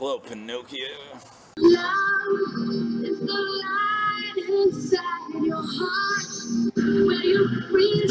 Hello, Pinocchio. Love is the light inside your heart where you breathe.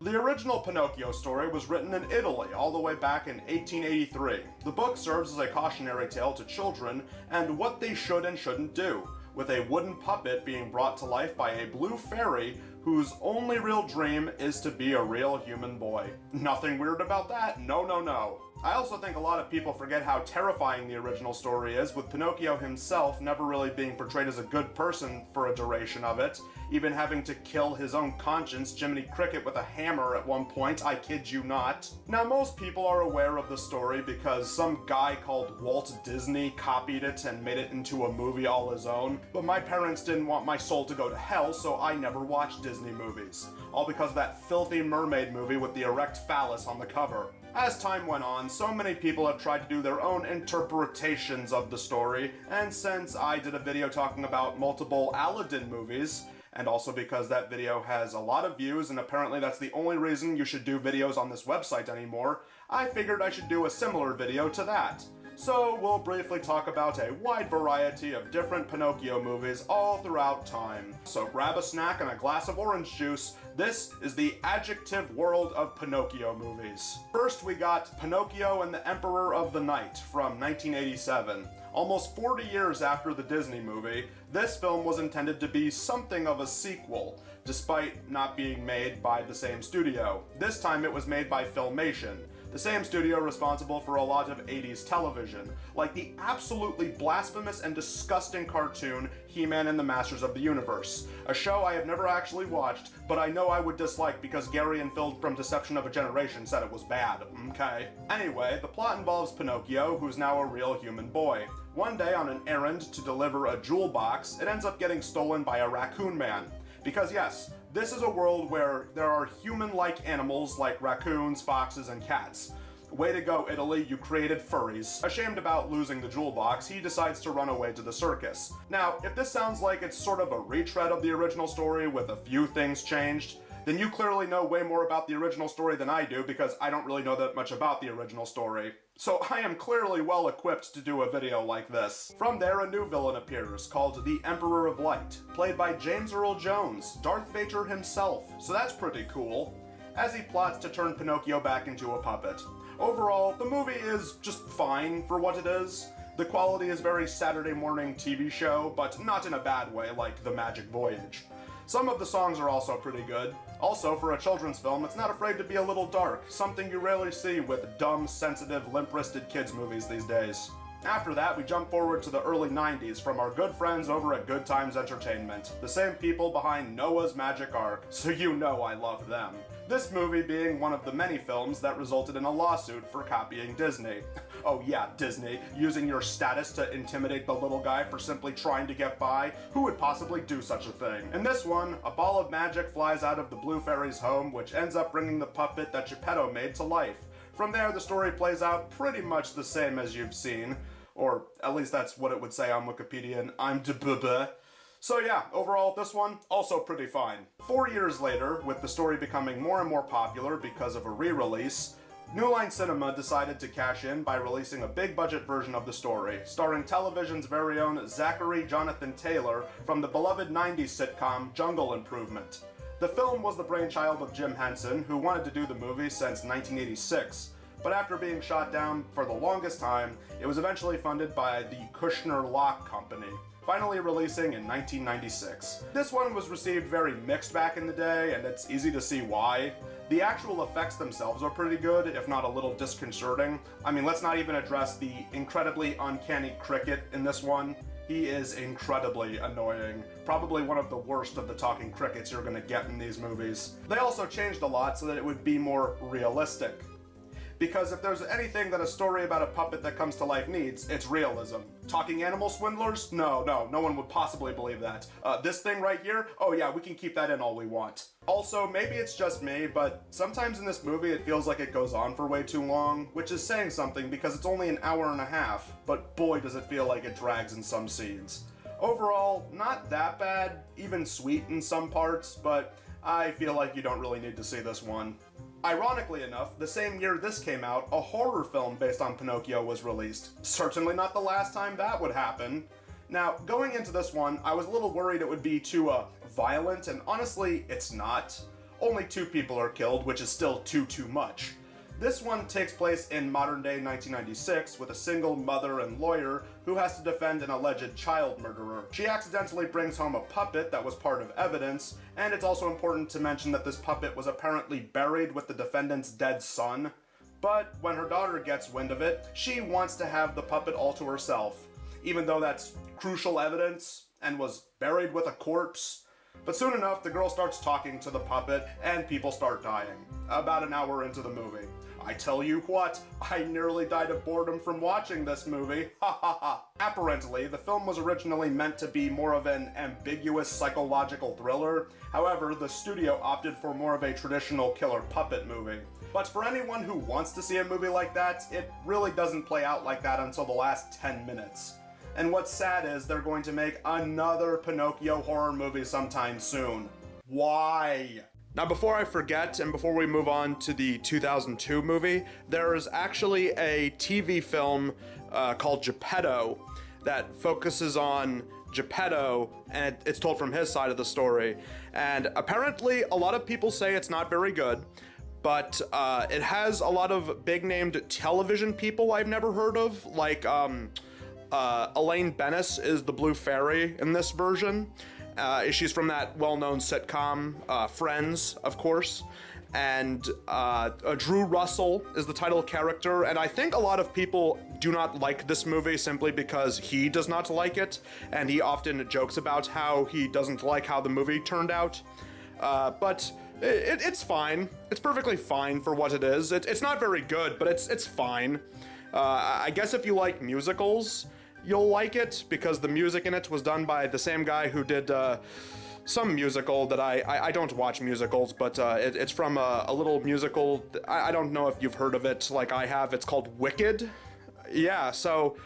The original Pinocchio story was written in Italy all the way back in 1883. The book serves as a cautionary tale to children and what they should and shouldn't do, with a wooden puppet being brought to life by a blue fairy whose only real dream is to be a real human boy. Nothing weird about that, no, no, no. I also think a lot of people forget how terrifying the original story is, with Pinocchio himself never really being portrayed as a good person for a duration of it, even having to kill his own conscience, Jiminy Cricket, with a hammer at one point, I kid you not. Now, most people are aware of the story because some guy called Walt Disney copied it and made it into a movie all his own, but my parents didn't want my soul to go to hell, so I never watched Disney movies. All because of that filthy mermaid movie with the erect phallus on the cover. As time went on, so many people have tried to do their own interpretations of the story, and since I did a video talking about multiple Aladdin movies, and also because that video has a lot of views and apparently that's the only reason you should do videos on this website anymore, I figured I should do a similar video to that. So we'll briefly talk about a wide variety of different Pinocchio movies all throughout time. So grab a snack and a glass of orange juice. This is the Adjective world of Pinocchio movies. First we got Pinocchio and the Emperor of the Night from 1987. Almost 40 years after the Disney movie, this film was intended to be something of a sequel, despite not being made by the same studio. This time it was made by Filmation, the same studio responsible for a lot of 80s television, like the absolutely blasphemous and disgusting cartoon He-Man and the Masters of the Universe, a show I have never actually watched, but I know I would dislike because Gary and Phil from Deception of a Generation said it was bad, okay? Anyway, the plot involves Pinocchio, who's now a real human boy. One day on an errand to deliver a jewel box, it ends up getting stolen by a raccoon man. Because yes, this is a world where there are human-like animals like raccoons, foxes, and cats. Way to go, Italy, you created furries. Ashamed about losing the jewel box, he decides to run away to the circus. Now, if this sounds like it's sort of a retread of the original story with a few things changed, then you clearly know way more about the original story than I do because I don't really know that much about the original story. So I am clearly well equipped to do a video like this. From there, a new villain appears, called the Emperor of Light, played by James Earl Jones, Darth Vader himself, so that's pretty cool, as he plots to turn Pinocchio back into a puppet. Overall, the movie is just fine for what it is. The quality is very Saturday morning TV show, but not in a bad way like The Magic Voyage. Some of the songs are also pretty good. Also, for a children's film, it's not afraid to be a little dark, something you rarely see with dumb, sensitive, limp-wristed kids movies these days. After that, we jump forward to the early 90s from our good friends over at Good Times Entertainment, the same people behind Noah's Magic Ark, so you know I love them. This movie being one of the many films that resulted in a lawsuit for copying Disney. Oh yeah, Disney, using your status to intimidate the little guy for simply trying to get by? Who would possibly do such a thing? In this one, a ball of magic flies out of the Blue Fairy's home, which ends up bringing the puppet that Geppetto made to life. From there, the story plays out pretty much the same as you've seen, or at least that's what it would say on Wikipedia, and I'm de-buh-buh. So yeah, overall, this one, also pretty fine. 4 years later, with the story becoming more and more popular because of a re-release, New Line Cinema decided to cash in by releasing a big-budget version of the story, starring television's very own Zachary Jonathan Taylor from the beloved 90s sitcom Jungle Improvement. The film was the brainchild of Jim Henson, who wanted to do the movie since 1986, but after being shot down for the longest time, it was eventually funded by the Kushner-Locke Company, finally releasing in 1996. This one was received very mixed back in the day, and it's easy to see why. The actual effects themselves are pretty good, if not a little disconcerting. I mean, let's not even address the incredibly uncanny Cricket in this one. He is incredibly annoying. Probably one of the worst of the talking crickets you're gonna get in these movies. They also changed a lot so that it would be more realistic. Because if there's anything that a story about a puppet that comes to life needs, it's realism. Talking animal swindlers? No one would possibly believe that. This thing right here? Oh yeah, we can keep that in all we want. Also, maybe it's just me, but sometimes in this movie it feels like it goes on for way too long, which is saying something because it's only an hour and a half, but boy does it feel like it drags in some scenes. Overall, not that bad, even sweet in some parts, but I feel like you don't really need to see this one. Ironically enough, the same year this came out, a horror film based on Pinocchio was released. Certainly not the last time that would happen. Now, going into this one, I was a little worried it would be too, violent, and honestly, it's not. Only 2 people are killed, which is still too much. This one takes place in modern-day 1996 with a single mother and lawyer who has to defend an alleged child murderer. She accidentally brings home a puppet that was part of evidence, and it's also important to mention that this puppet was apparently buried with the defendant's dead son. But when her daughter gets wind of it, she wants to have the puppet all to herself, even though that's crucial evidence and was buried with a corpse. But soon enough, the girl starts talking to the puppet, and people start dying. About an hour into the movie. I tell you what, I nearly died of boredom from watching this movie. Ha ha ha. Apparently, the film was originally meant to be more of an ambiguous psychological thriller. However, the studio opted for more of a traditional killer puppet movie. But for anyone who wants to see a movie like that, it really doesn't play out like that until the last 10 minutes. And what's sad is they're going to make another Pinocchio horror movie sometime soon. Why? Now before I forget, and before we move on to the 2002 movie, there is actually a TV film called Geppetto that focuses on Geppetto, and it's told from his side of the story. And apparently a lot of people say it's not very good, but it has a lot of big-named television people I've never heard of, like Elaine Bennis is the Blue Fairy in this version. She's from that well-known sitcom, Friends, of course. And Drew Russell is the title character, and I think a lot of people do not like this movie simply because he does not like it, and he often jokes about how he doesn't like how the movie turned out. But it's fine. It's perfectly fine for what it is. It's not very good, but it's fine. I guess if you like musicals, you'll like it, because the music in it was done by the same guy who did some musical that I don't watch musicals, but it's from a little musical. I don't know if you've heard of it like I have. It's called Wicked. Yeah, so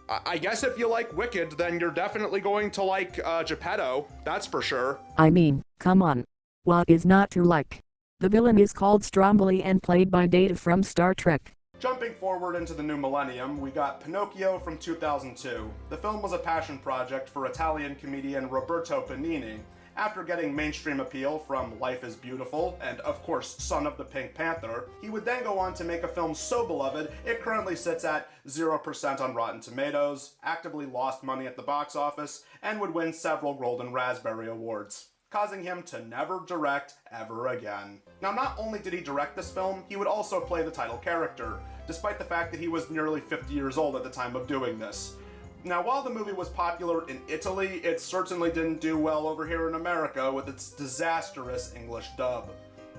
I guess if you like Wicked, then you're definitely going to like Geppetto, that's for sure. I mean, come on. What is not to like? The villain is called Stromboli and played by Data from Star Trek. Jumping forward into the new millennium, we got Pinocchio from 2002. The film was a passion project for Italian comedian Roberto Benigni. After getting mainstream appeal from Life is Beautiful, and of course Son of the Pink Panther, he would then go on to make a film so beloved it currently sits at 0% on Rotten Tomatoes, actively lost money at the box office, and would win several Golden Raspberry Awards, causing him to never direct ever again. Now, not only did he direct this film, he would also play the title character, despite the fact that he was nearly 50 years old at the time of doing this. Now, while the movie was popular in Italy, it certainly didn't do well over here in America with its disastrous English dub.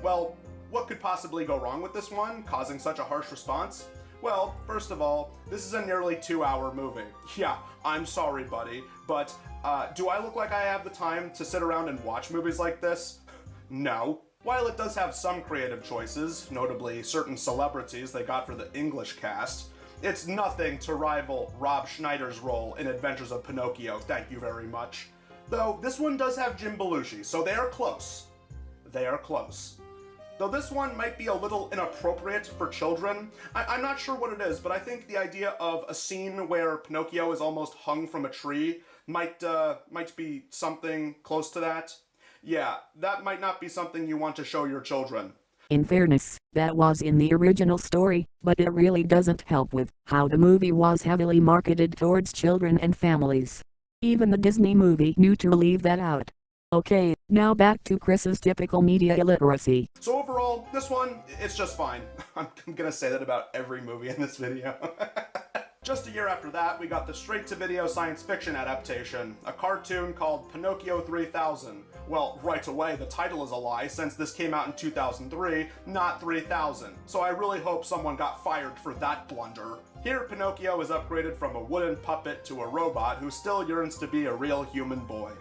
Well, what could possibly go wrong with this one, causing such a harsh response? Well, first of all, this is a nearly 2-hour movie. Yeah, I'm sorry, buddy, but do I look like I have the time to sit around and watch movies like this? No. While it does have some creative choices, notably certain celebrities they got for the English cast, it's nothing to rival Rob Schneider's role in Adventures of Pinocchio, thank you very much. Though this one does have Jim Belushi, so they are close. They are close. Though this one might be a little inappropriate for children. I'm not sure what it is, but I think the idea of a scene where Pinocchio is almost hung from a tree might be something close to that. Yeah, that might not be something you want to show your children. In fairness, that was in the original story, but it really doesn't help with how the movie was heavily marketed towards children and families. Even the Disney movie knew to leave that out. Okay, now back to Chris's typical media illiteracy. So overall, this one, it's just fine. I'm gonna say that about every movie in this video. Just a year after that, we got the straight-to-video science fiction adaptation, a cartoon called Pinocchio 3000, Well, right away, the title is a lie since this came out in 2003, not 3000. So I really hope someone got fired for that blunder. Here, Pinocchio is upgraded from a wooden puppet to a robot who still yearns to be a real human boy.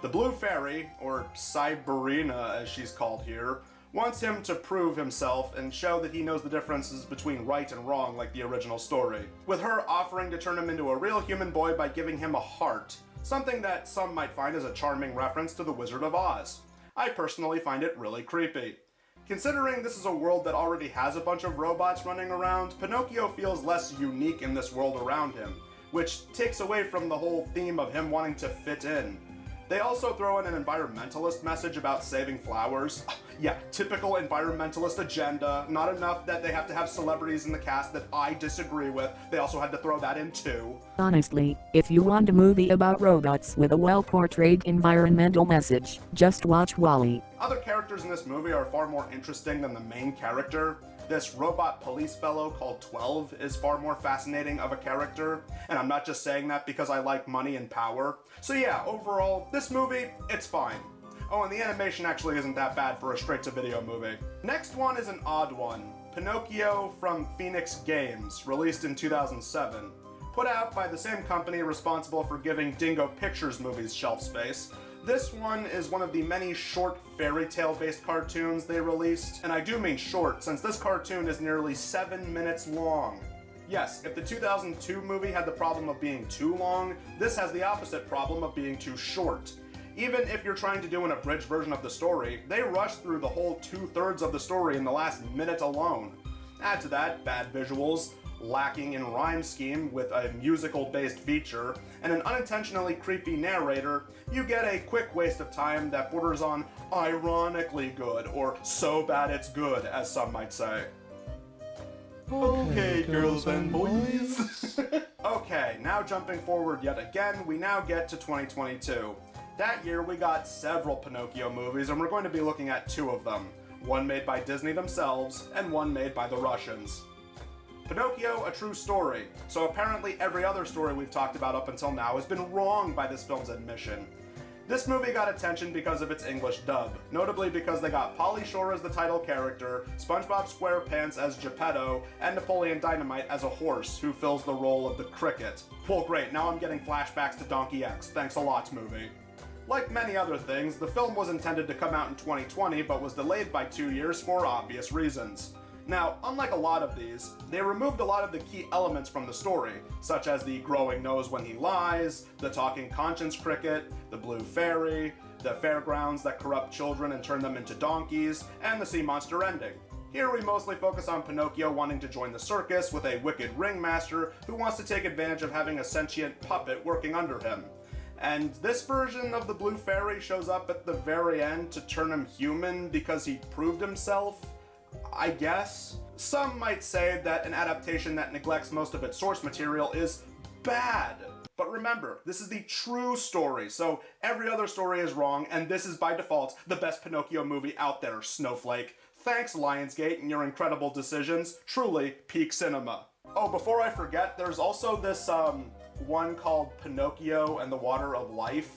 The Blue Fairy, or Cyberina as she's called here, wants him to prove himself and show that he knows the differences between right and wrong like the original story, with her offering to turn him into a real human boy by giving him a heart, something that some might find as a charming reference to the Wizard of Oz. I personally find it really creepy. Considering this is a world that already has a bunch of robots running around, Pinocchio feels less unique in this world around him, which takes away from the whole theme of him wanting to fit in. They also throw in an environmentalist message about saving flowers. Yeah, typical environmentalist agenda. Not enough that they have to have celebrities in the cast that I disagree with. They also had to throw that in too. Honestly, if you want a movie about robots with a well-portrayed environmental message, just watch WALL-E. Other characters in this movie are far more interesting than the main character. This robot police fellow called 12 is far more fascinating of a character, and I'm not just saying that because I like money and power. So yeah, overall, this movie, it's fine. Oh, and the animation actually isn't that bad for a straight-to-video movie. Next one is an odd one. Pinocchio from Phoenix Games, released in 2007. Put out by the same company responsible for giving Dingo Pictures movies shelf space. This one is one of the many short fairy tale based cartoons they released, and I do mean short since this cartoon is nearly 7 minutes long. Yes, if the 2002 movie had the problem of being too long, this has the opposite problem of being too short. Even if you're trying to do an abridged version of the story, they rush through the whole 2/3 of the story in the last minute alone. Add to that bad visuals, lacking in rhyme scheme with a musical-based feature, and an unintentionally creepy narrator, you get a quick waste of time that borders on ironically good, or so bad it's good, as some might say. Okay, girls and boys. Okay, now jumping forward yet again, we now get to 2022. That year we got several Pinocchio movies, and we're going to be looking at 2 of them. One made by Disney themselves, and one made by the Russians. Pinocchio, a true story. So apparently every other story we've talked about up until now has been wrong by this film's admission. This movie got attention because of its English dub, notably because they got Pauly Shore as the title character, SpongeBob SquarePants as Geppetto, and Napoleon Dynamite as a horse who fills the role of the cricket. Well great, now I'm getting flashbacks to Donkey X, thanks a lot movie. Like many other things, the film was intended to come out in 2020 but was delayed by 2 years for obvious reasons. Now, unlike a lot of these, they removed a lot of the key elements from the story, such as the growing nose when he lies, the talking conscience cricket, the blue fairy, the fairgrounds that corrupt children and turn them into donkeys, and the sea monster ending. Here we mostly focus on Pinocchio wanting to join the circus with a wicked ringmaster who wants to take advantage of having a sentient puppet working under him. And this version of the blue fairy shows up at the very end to turn him human because he proved himself, I guess. Some might say that an adaptation that neglects most of its source material is bad. But remember, this is the true story, so every other story is wrong, and this is by default the best Pinocchio movie out there, Snowflake. Thanks, Lionsgate, and your incredible decisions. Truly, peak cinema. Oh, before I forget, there's also this one called Pinocchio and the Water of Life.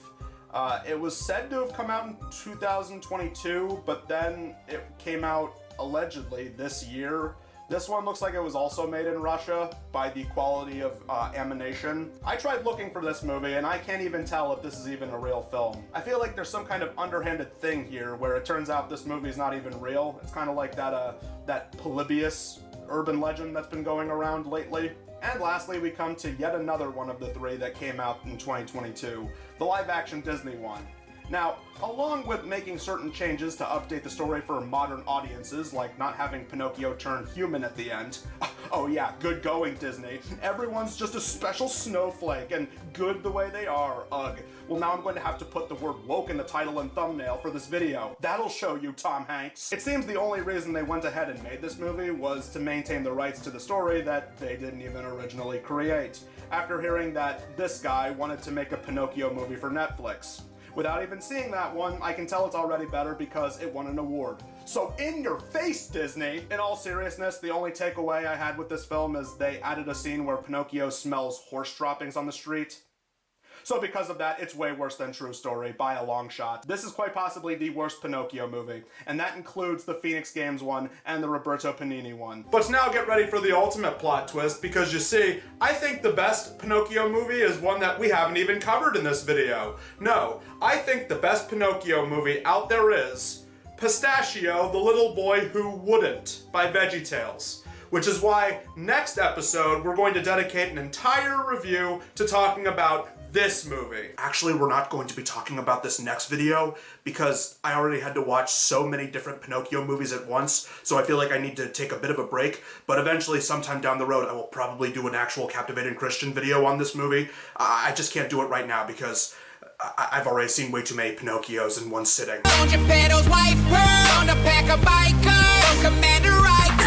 It was said to have come out in 2022, but then it came out allegedly this year. This one looks like it was also made in Russia by the quality of animation. I tried looking for this movie and I can't even tell if this is even a real film. I feel like there's some kind of underhanded thing here where it turns out this movie is not even real. It's kind of like that Polybius urban legend that's been going around lately. And lastly, we come to yet another one of the 3 that came out in 2022, the live-action Disney one. Now, along with making certain changes to update the story for modern audiences, like not having Pinocchio turn human at the end. Oh yeah, good going, Disney. Everyone's just a special snowflake, and good the way they are, ugh. Well, now I'm going to have to put the word woke in the title and thumbnail for this video. That'll show you, Tom Hanks. It seems the only reason they went ahead and made this movie was to maintain the rights to the story that they didn't even originally create, after hearing that this guy wanted to make a Pinocchio movie for Netflix. Without even seeing that one, I can tell it's already better because it won an award. So in your face, Disney! In all seriousness, the only takeaway I had with this film is they added a scene where Pinocchio smells horse droppings on the street. So because of that, it's way worse than True Story by a long shot. This is quite possibly the worst Pinocchio movie, and that includes the Phoenix Games one and the Roberto Benigni one. But now get ready for the ultimate plot twist, because you see, I think the best Pinocchio movie is one that we haven't even covered in this video. No, I think the best Pinocchio movie out there is Pistachio, the Little Boy Who Wouldn't by VeggieTales. Which is why next episode we're going to dedicate an entire review to talking about this movie. Actually, we're not going to be talking about this next video because I already had to watch so many different Pinocchio movies at once, so I feel like I need to take a bit of a break, but eventually sometime down the road I will probably do an actual Captivating Christian video on this movie. I just can't do it right now because I've already seen way too many Pinocchios in one sitting. On Geppetto's wife, on the pack of bikers, Commander